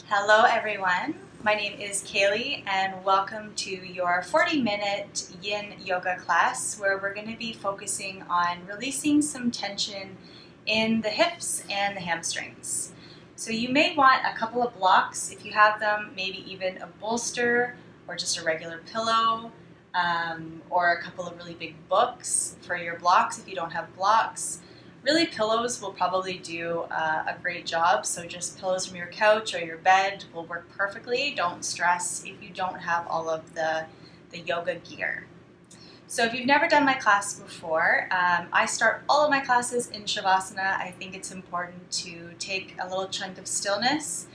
Hello everyone, my name is Kaely and welcome to your 40-minute yin yoga class where we're going to be focusing on releasing some tension in the hips and the hamstrings. So you may want a couple of blocks if you have them, maybe even a bolster or just a regular pillow, or a couple of really big books for your blocks if you don't have blocks. Really, pillows will probably do a great job, so just pillows from your couch or your bed will work perfectly. Don't stress if you don't have all of the yoga gear. So if you've never done my class before, I start all of my classes in Shavasana. I think it's important to take a little chunk of stillness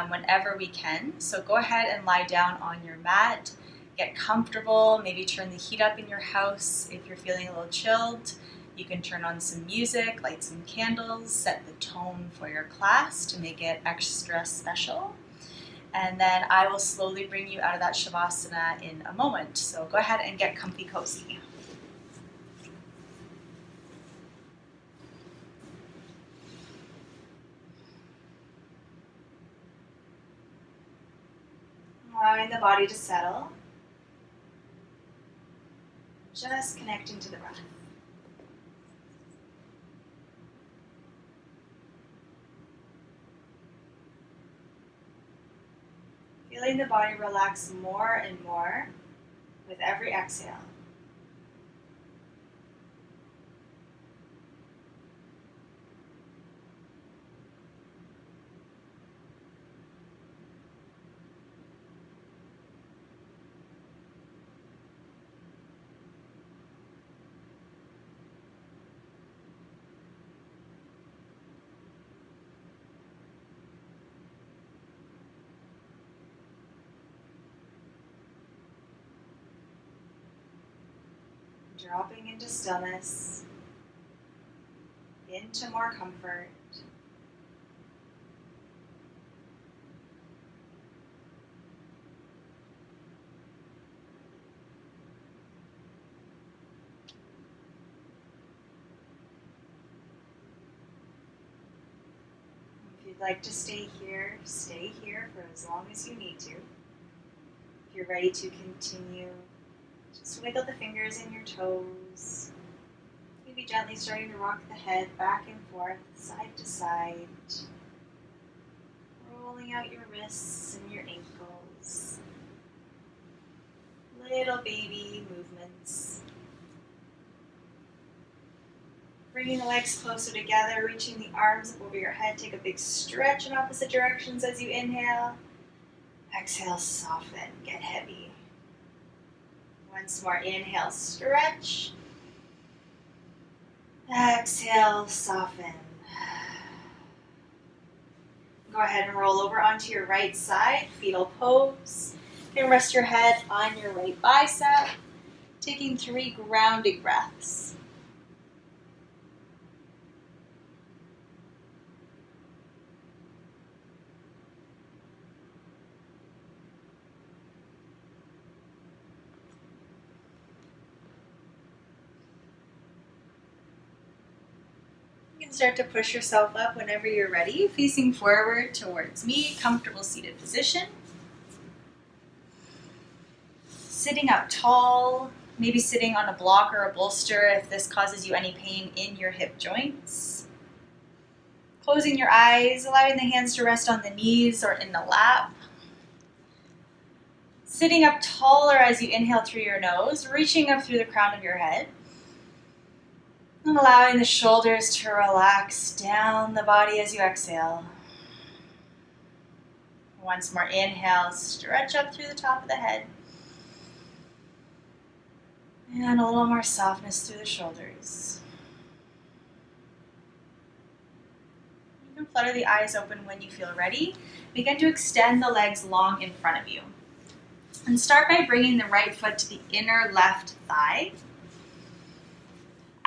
whenever we can. So go ahead and lie down on your mat, get comfortable, maybe turn the heat up in your house if you're feeling a little chilled. You can turn on some music, light some candles, set the tone for your class to make it extra special. And then I will slowly bring you out of that Shavasana in a moment. So go ahead and get comfy cozy. Allowing the body to settle. Just connecting to the breath. Feeling the body relax more and more with every exhale. Dropping into stillness, into more comfort. If you'd like to stay here for as long as you need to. If you're ready to continue, just wiggle the fingers and your toes. Maybe gently starting to rock the head back and forth, side to side. Rolling out your wrists and your ankles. Little baby movements. Bringing the legs closer together, reaching the arms up over your head. Take a big stretch in opposite directions as you inhale. Exhale, soften, get heavy. Once more, inhale, stretch. Exhale, soften. Go ahead and roll over onto your right side, fetal pose. You can rest your head on your right bicep, taking 3 grounding breaths. You can start to push yourself up whenever you're ready, facing forward towards me, comfortable seated position. Sitting up tall, maybe sitting on a block or a bolster if this causes you any pain in your hip joints. Closing your eyes, allowing the hands to rest on the knees or in the lap. Sitting up taller as you inhale through your nose, reaching up through the crown of your head. And allowing the shoulders to relax down the body as you exhale. Once more, inhale, stretch up through the top of the head. And a little more softness through the shoulders. You can flutter the eyes open when you feel ready. Begin to extend the legs long in front of you. And start by bringing the right foot to the inner left thigh.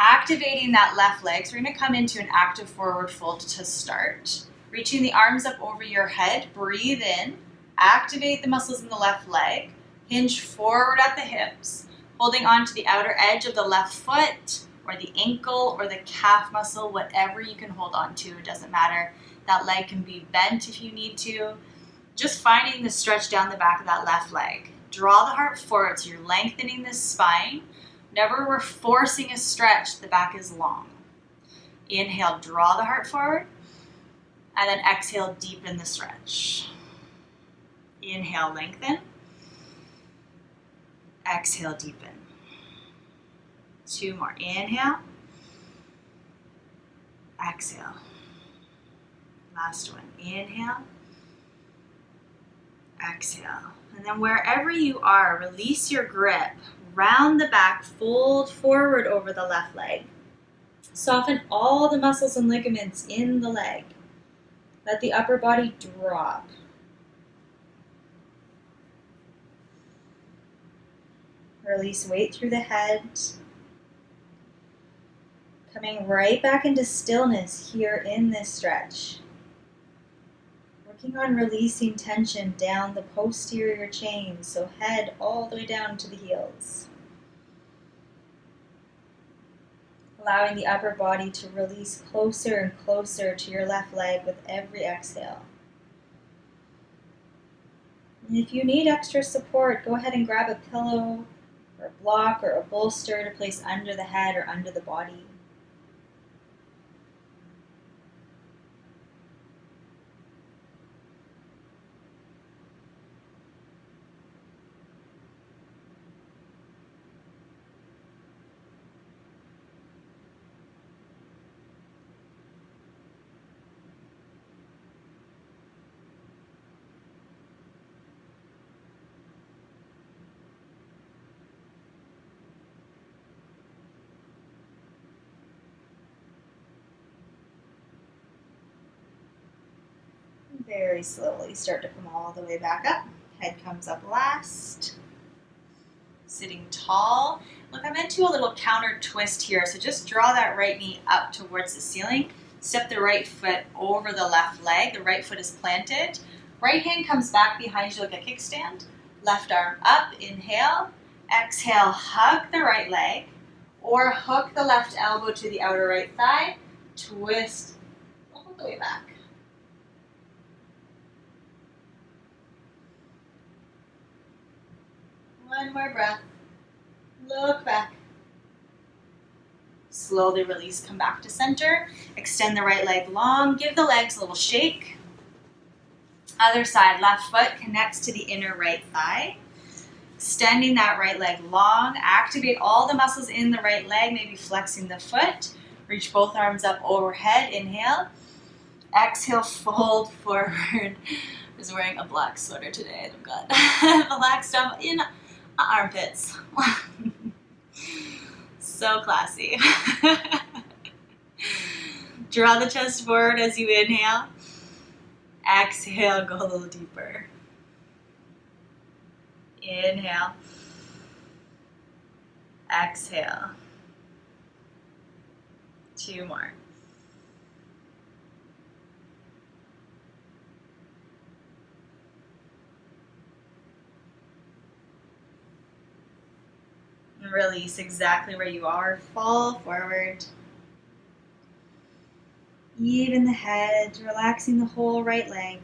Activating that left leg, so we're going to come into an active forward fold to start. Reaching the arms up over your head, breathe in, activate the muscles in the left leg, hinge forward at the hips, holding on to the outer edge of the left foot, or the ankle, or the calf muscle, whatever you can hold on to, it doesn't matter. That leg can be bent if you need to. just finding the stretch down the back of that left leg. Draw the heart forward, so you're lengthening the spine. Whenever we're forcing a stretch, the back is long. Inhale, draw the heart forward, and then exhale, deepen the stretch. Inhale, lengthen. Exhale, deepen. 2 more. Inhale. Exhale. Last one. Inhale. Exhale. And then wherever you are, release your grip. Round the back, fold forward over the left leg. Soften all the muscles and ligaments in the leg. Let the upper body drop. Release weight through the head. Coming right back into stillness here in this stretch. Working on releasing tension down the posterior chain, so head all the way down to the heels. Allowing the upper body to release closer and closer to your left leg with every exhale. And if you need extra support, go ahead and grab a pillow or a block or a bolster to place under the head or under the body. Very slowly start to come all the way back up. Head comes up last. Sitting tall. Look, I'm into a little counter twist here, so just draw that right knee up towards the ceiling. Step the right foot over the left leg. The right foot is planted. Right hand comes back behind you like a kickstand. Left arm up. Inhale. Exhale, hug the right leg or hook the left elbow to the outer right thigh. Twist all the way back. One more breath. Look back. Slowly release, come back to center. Extend the right leg long. Give the legs a little shake. Other side, left foot connects to the inner right thigh. Extending that right leg long. Activate all the muscles in the right leg, maybe flexing the foot. Reach both arms up overhead. Inhale. Exhale, fold forward. I was wearing a black sweater today. I've got black stuff in armpits. So classy. Draw the chest forward as you inhale. Exhale, go a little deeper. Inhale. Exhale. 2 more. Release exactly where you are. Fall forward. Even the head, relaxing the whole right leg.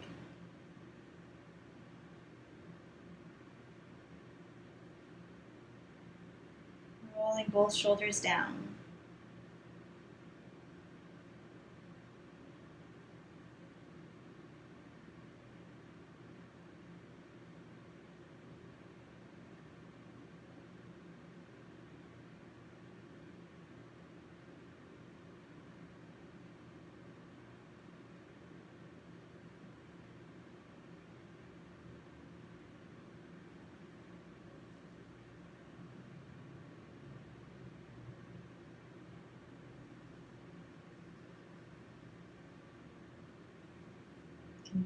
Rolling both shoulders down.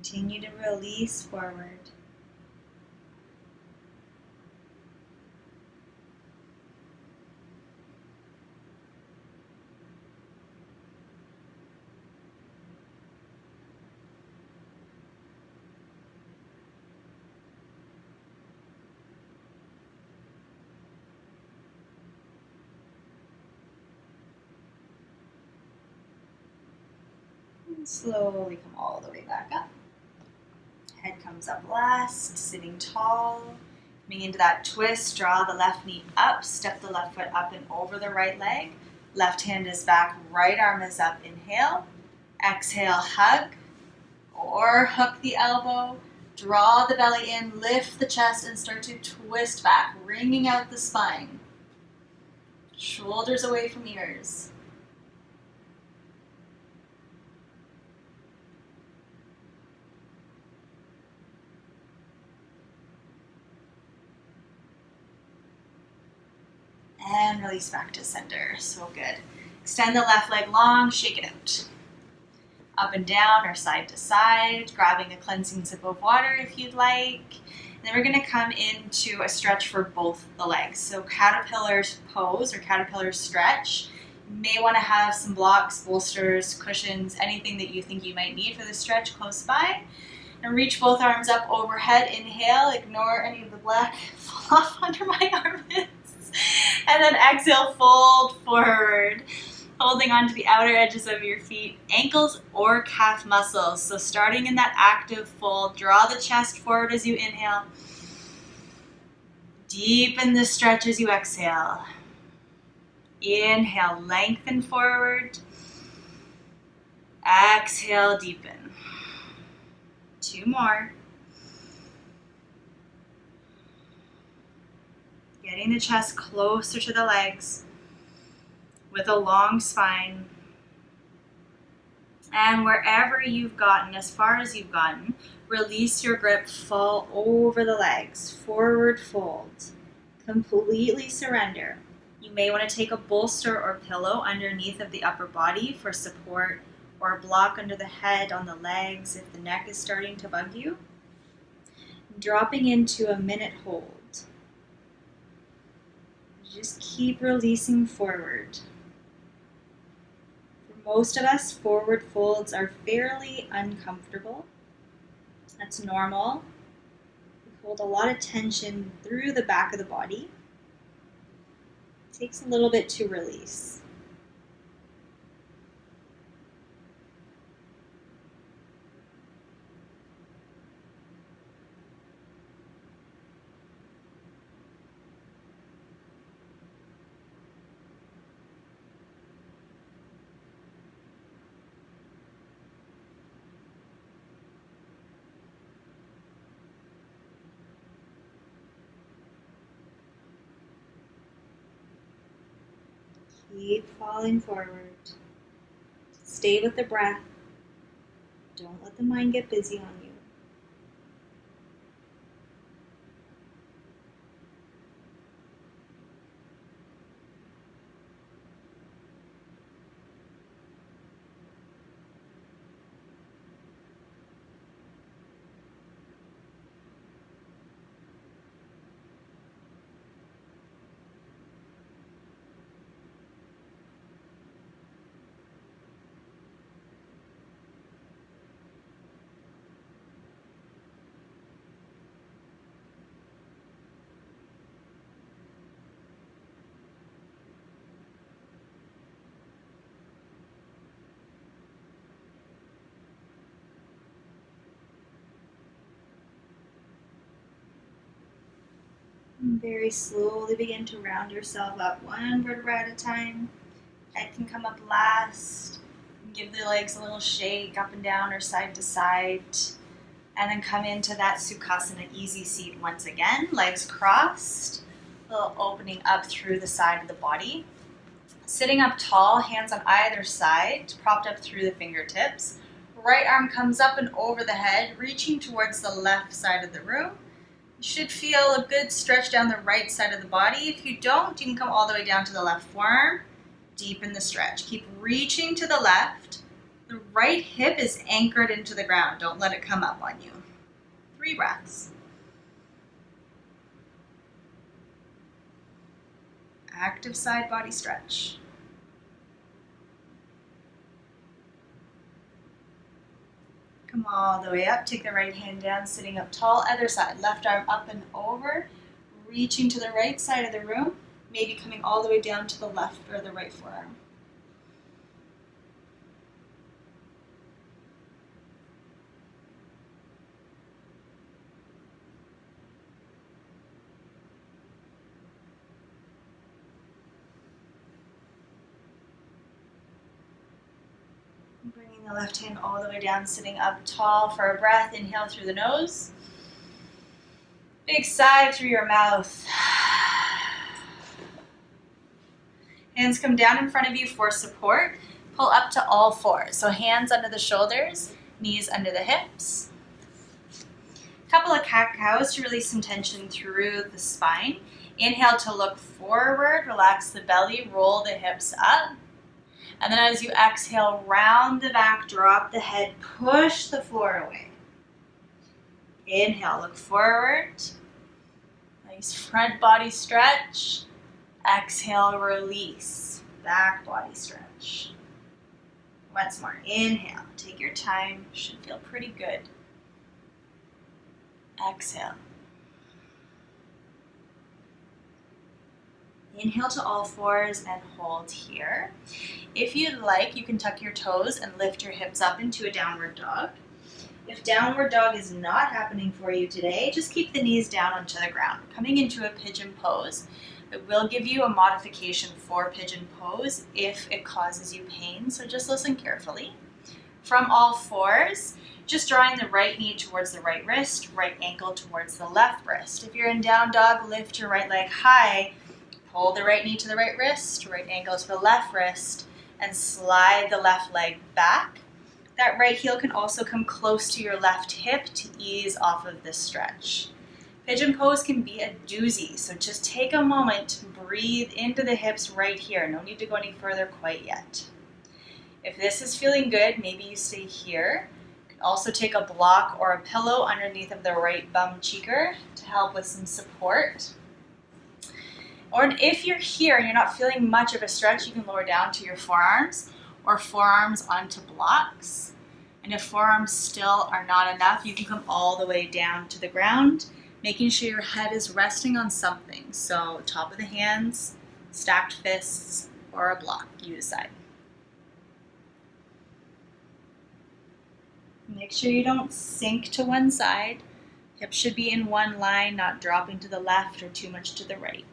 Continue to release forward. And slowly come all the way back up. Head comes up last, sitting tall. Coming into that twist, draw the left knee up, step the left foot up and over the right leg. Left hand is back, right arm is up. Inhale. Exhale, hug or hook the elbow. Draw the belly in, lift the chest, and start to twist back, wringing out the spine. Shoulders away from ears. And release back to center. So good. Extend the left leg long, shake it out. Up and down or side to side, grabbing a cleansing sip of water if you'd like. And then we're going to come into a stretch for both the legs. So caterpillar pose or caterpillar stretch. You may want to have some blocks, bolsters, cushions, anything that you think you might need for the stretch close by. And reach both arms up overhead. Inhale, ignore any of the black fluff under my armpits. And then exhale, fold forward. Holding on to the outer edges of your feet, ankles or calf muscles. So starting in that active fold, draw the chest forward as you inhale. Deepen the stretch as you exhale. Inhale, lengthen forward. Exhale, deepen. 2 more. Getting the chest closer to the legs with a long spine. And wherever you've gotten, as far as you've gotten, release your grip, fall over the legs, forward fold. Completely surrender. You may want to take a bolster or pillow underneath of the upper body for support, or a block under the head on the legs if the neck is starting to bug you. Dropping into a minute hold. Just keep releasing forward. For most of us, forward folds are fairly uncomfortable. That's normal. We hold a lot of tension through the back of the body. It takes a little bit to release. Keep falling forward. Stay with the breath. Don't let the mind get busy on you. And very slowly begin to round yourself up one vertebra at a time. Head can come up last. Give the legs a little shake up and down or side to side. And then come into that Sukhasana easy seat once again. Legs crossed. A little opening up through the side of the body. Sitting up tall, hands on either side, propped up through the fingertips. Right arm comes up and over the head, reaching towards the left side of the room. You should feel a good stretch down the right side of the body. If you don't, you can come all the way down to the left forearm. Deepen the stretch. Keep reaching to the left. The right hip is anchored into the ground. Don't let it come up on you. 3 breaths. Active side body stretch. Come all the way up. Take the right hand down, sitting up tall. Other side. Left arm up and over. Reaching to the right side of the room. Maybe coming all the way down to the left or the right forearm. Bringing the left hand all the way down, sitting up tall for a breath. Inhale through the nose. Big sigh through your mouth. Hands come down in front of you for support. Pull up to all fours. So hands under the shoulders, knees under the hips. Couple of cat-cows to release some tension through the spine. Inhale to look forward, relax the belly, roll the hips up. And then as you exhale, round the back, drop the head, push the floor away. Inhale, look forward. Nice front body stretch. Exhale, release. Back body stretch. Once more. Inhale. Take your time. Should feel pretty good. Exhale. Inhale to all fours and hold here. If you'd like, you can tuck your toes and lift your hips up into a downward dog. If downward dog is not happening for you today, just keep the knees down onto the ground. Coming into a pigeon pose, it will give you a modification for pigeon pose if it causes you pain, so just listen carefully. From all fours, just drawing the right knee towards the right wrist, right ankle towards the left wrist. If you're in down dog, lift your right leg high, pull the right knee to the right wrist, right ankle to the left wrist, and slide the left leg back. That right heel can also come close to your left hip to ease off of this stretch. Pigeon pose can be a doozy, so just take a moment to breathe into the hips right here. No need to go any further quite yet. If this is feeling good, maybe you stay here. You can also take a block or a pillow underneath of the right bum cheeker to help with some support. Or if you're here and you're not feeling much of a stretch, you can lower down to your forearms or forearms onto blocks. And if forearms still are not enough, you can come all the way down to the ground, making sure your head is resting on something. So top of the hands, stacked fists, or a block, you decide. Make sure you don't sink to one side. Hips should be in one line, not dropping to the left or too much to the right.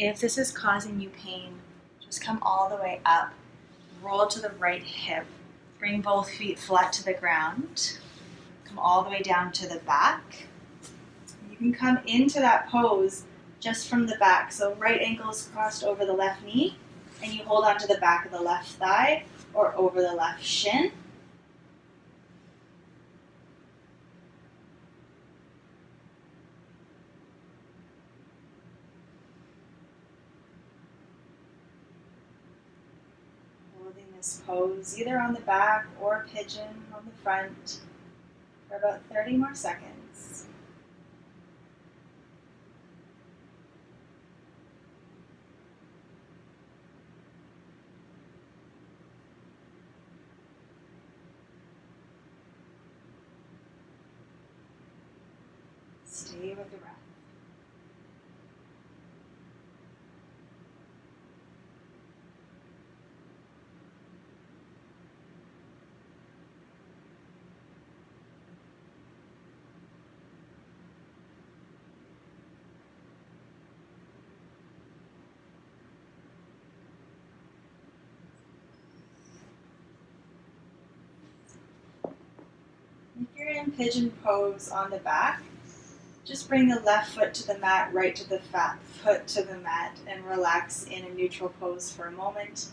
If this is causing you pain, just come all the way up, roll to the right hip, bring both feet flat to the ground, come all the way down to the back. You can come into that pose just from the back, so right ankle is crossed over the left knee, and you hold onto the back of the left thigh or over the left shin. This pose either on the back or pigeon on the front for about 30 more seconds. Stay with the breath. If you're in pigeon pose on the back, just bring the left foot to the mat, right to the foot to the mat, and relax in a neutral pose for a moment.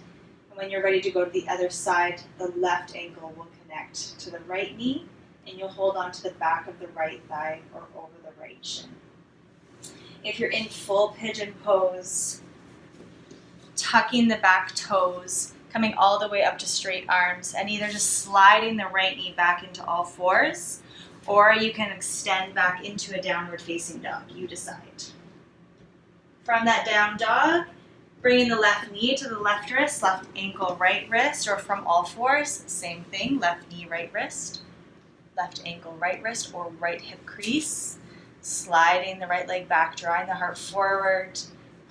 And when you're ready to go to the other side, the left ankle will connect to the right knee, and you'll hold on to the back of the right thigh or over the right shin. If you're in full pigeon pose, tucking the back toes, coming all the way up to straight arms, and either just sliding the right knee back into all fours, or you can extend back into a downward facing dog. You decide. From that down dog, bringing the left knee to the left wrist, left ankle, right wrist, or from all fours, same thing, left knee, right wrist, left ankle, right wrist, or right hip crease, sliding the right leg back, drawing the heart forward,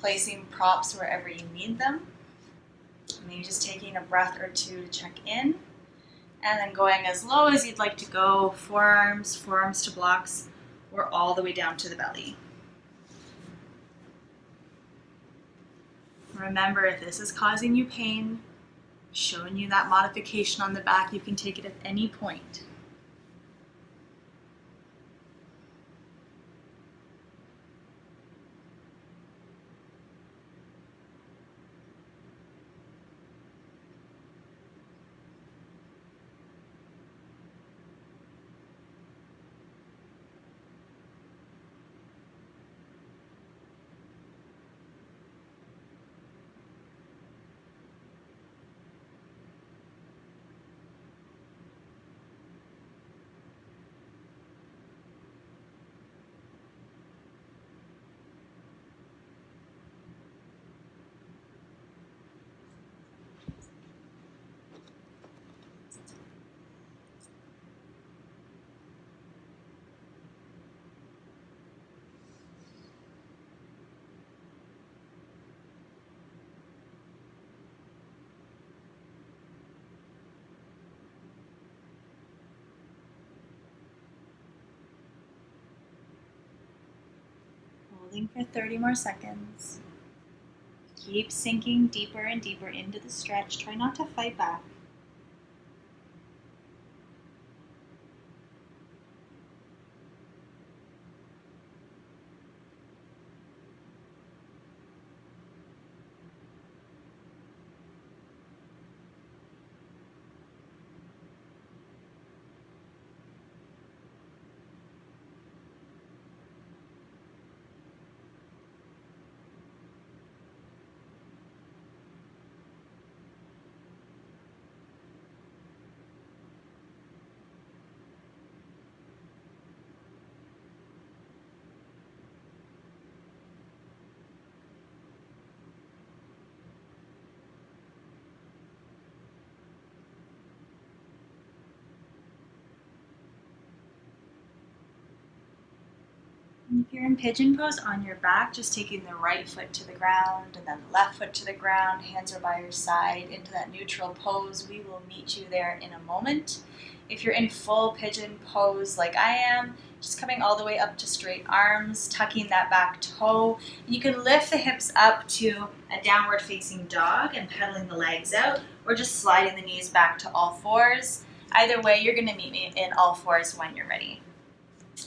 placing props wherever you need them. Maybe just taking a breath or two to check in. And then going as low as you'd like to go, forearms to blocks, or all the way down to the belly. Remember, if this is causing you pain, showing you that modification on the back, you can take it at any point. Holding for 30 more seconds. Keep sinking deeper and deeper into the stretch. Try not to fight back. And if you're in pigeon pose on your back, just taking the right foot to the ground and then the left foot to the ground, hands are by your side into that neutral pose. We will meet you there in a moment. If you're in full pigeon pose like I am, just coming all the way up to straight arms, tucking that back toe. You can lift the hips up to a downward facing dog and pedaling the legs out, or just sliding the knees back to all fours. Either way, you're going to meet me in all fours when you're ready.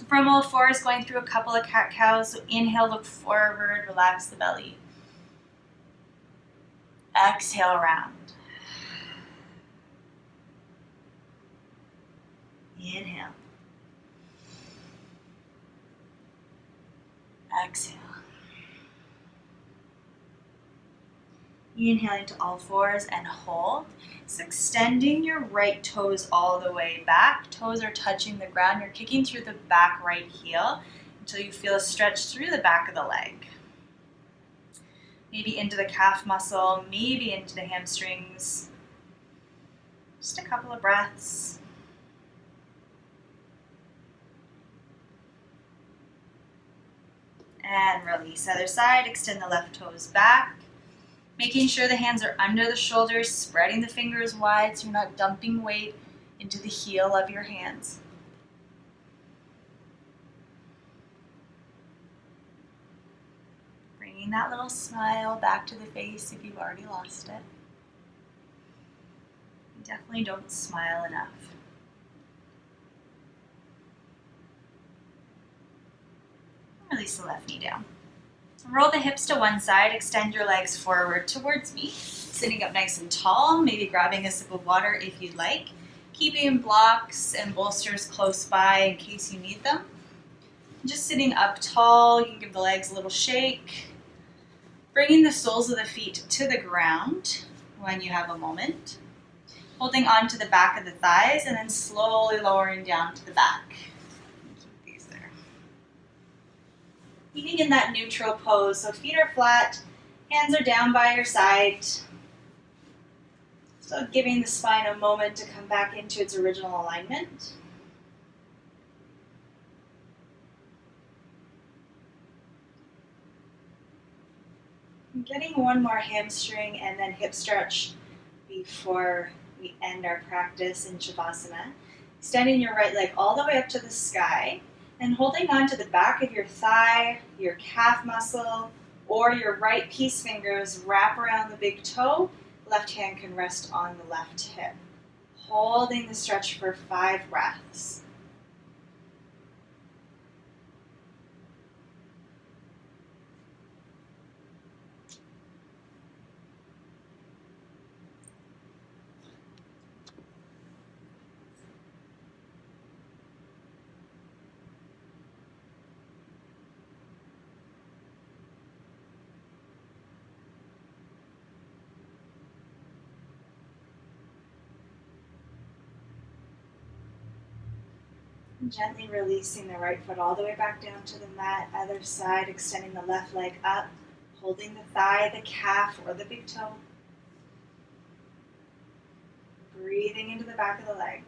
From all fours, going through a couple of cat-cows. So inhale, look forward, relax the belly. Exhale, round. Inhale. Exhale. Inhale into all fours and hold. So extending your right toes all the way back. Toes are touching the ground. You're kicking through the back right heel until you feel a stretch through the back of the leg. Maybe into the calf muscle, maybe into the hamstrings. Just a couple of breaths. And release. Other side, extend the left toes back. Making sure the hands are under the shoulders, spreading the fingers wide so you're not dumping weight into the heel of your hands. Bringing that little smile back to the face if you've already lost it. You definitely don't smile enough. Release the left knee down. Roll the hips to one side, extend your legs forward towards me, sitting up nice and tall, maybe grabbing a sip of water if you'd like, keeping blocks and bolsters close by in case you need them. Just sitting up tall, you can give the legs a little shake, bringing the soles of the feet to the ground when you have a moment, holding on to the back of the thighs and then slowly lowering down to the back. Keeping in that neutral pose, so feet are flat, hands are down by your side. So giving the spine a moment to come back into its original alignment. And getting one more hamstring and then hip stretch before we end our practice in Shavasana. Extending your right leg all the way up to the sky and holding on to the back of your thigh, your calf muscle, or your right peace fingers wrap around the big toe. Left hand can rest on the left hip. Holding the stretch for 5 breaths. Gently releasing the right foot all the way back down to the mat. Other side, extending the left leg up, holding the thigh, the calf, or the big toe. Breathing into the back of the leg.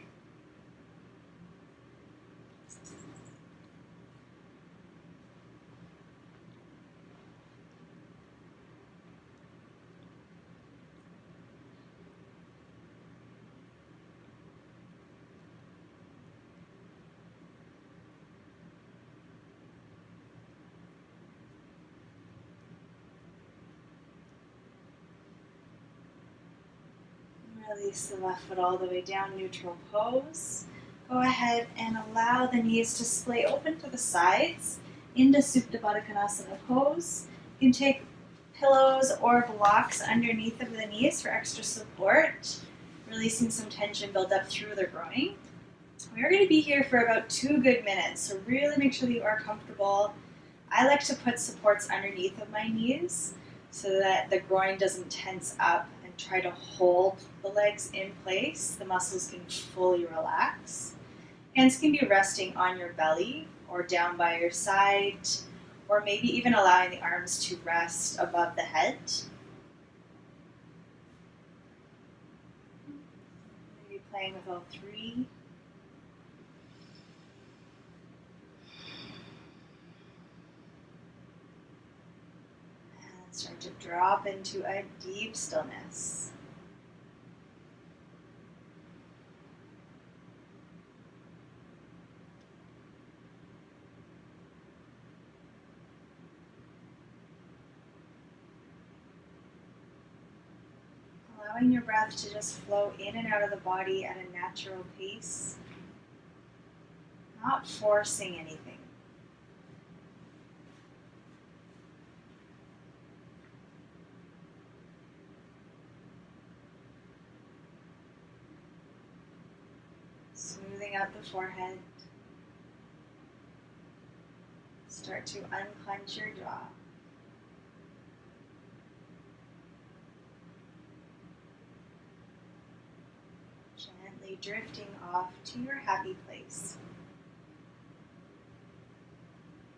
Release the left foot all the way down, neutral pose. Go ahead and allow the knees to splay open to the sides into Supta Baddha Konasana pose. You can take pillows or blocks underneath of the knees for extra support, releasing some tension build up through the groin. We're going to be here for about 2 good minutes, so really make sure that you are comfortable. I like to put supports underneath of my knees so that the groin doesn't tense up, and try to hold the legs in place. The muscles can fully relax. Hands can be resting on your belly or down by your side, or maybe even allowing the arms to rest above the head. Maybe playing with all 3. Start to drop into a deep stillness. Allowing your breath to just flow in and out of the body at a natural pace. Not forcing anything. Smoothing out the forehead. Start to unclench your jaw. Gently drifting off to your happy place,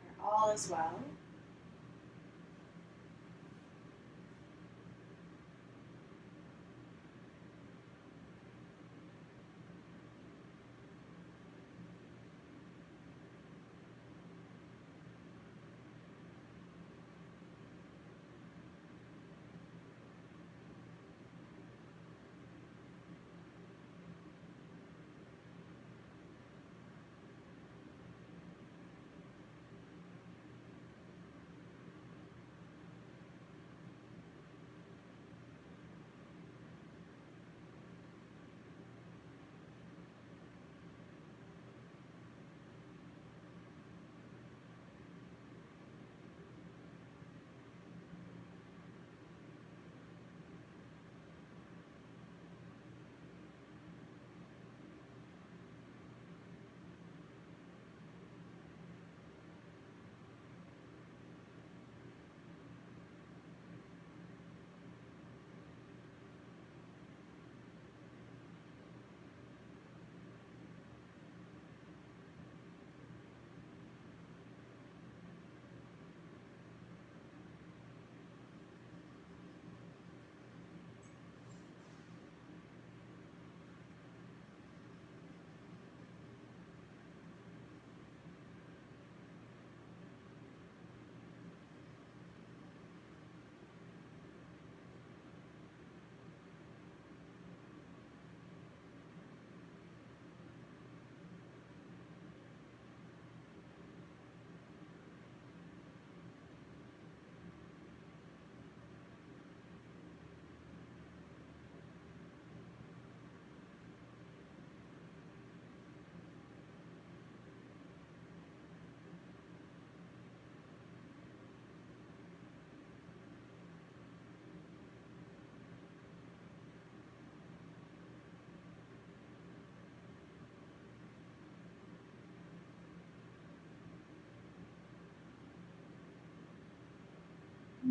where all is well.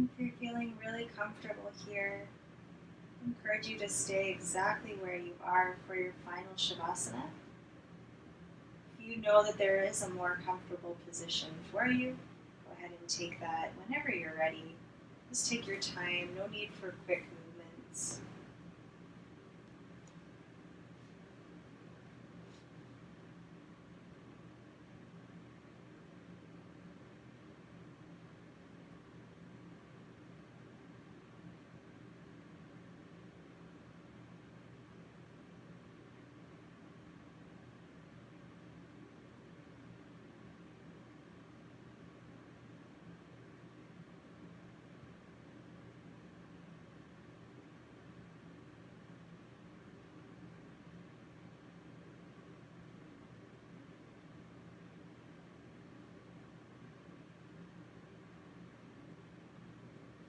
If you're feeling really comfortable here, I encourage you to stay exactly where you are for your final Shavasana. If you know that there is a more comfortable position for you, go ahead and take that whenever you're ready. Just take your time, no need for quick movements.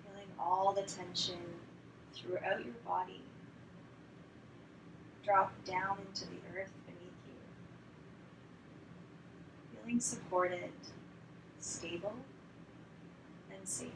Feeling all the tension throughout your body drop down into the earth beneath you. Feeling supported, stable, and safe.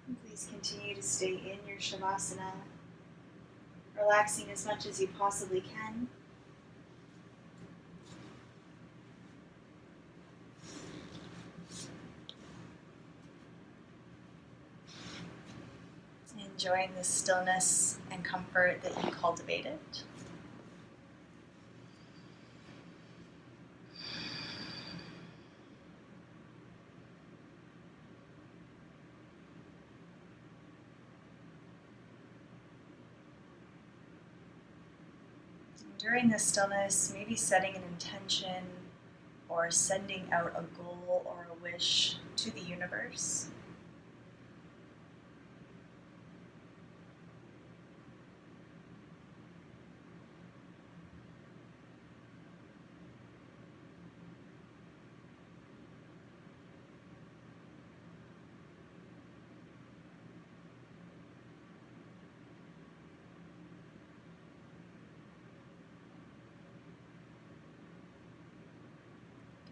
And please continue to stay in your Shavasana, relaxing as much as you possibly can. Enjoying the stillness and comfort that you cultivated. During this stillness, maybe setting an intention or sending out a goal or a wish to the universe.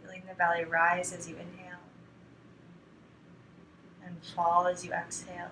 Feeling the belly rise as you inhale and fall as you exhale.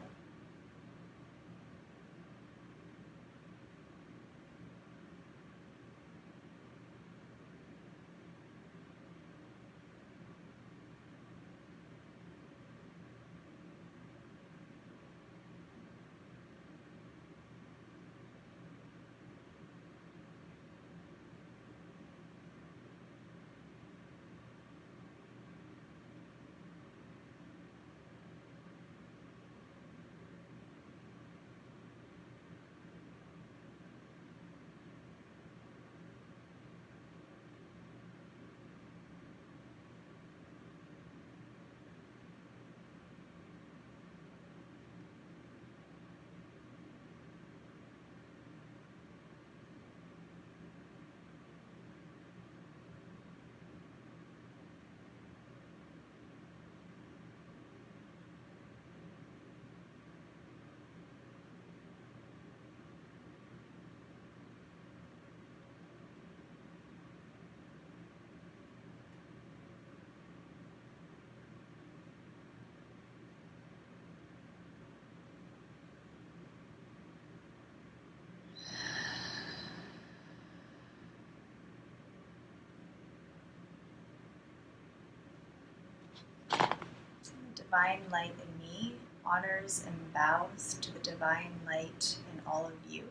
The divine light in me honors and bows to the divine light in all of you.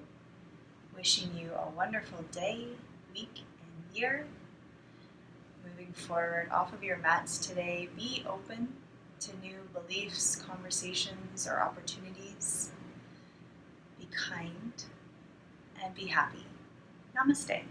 Wishing you a wonderful day, week, and year. Moving forward off of your mats today, be open to new beliefs, conversations, or opportunities. Be kind and be happy. Namaste.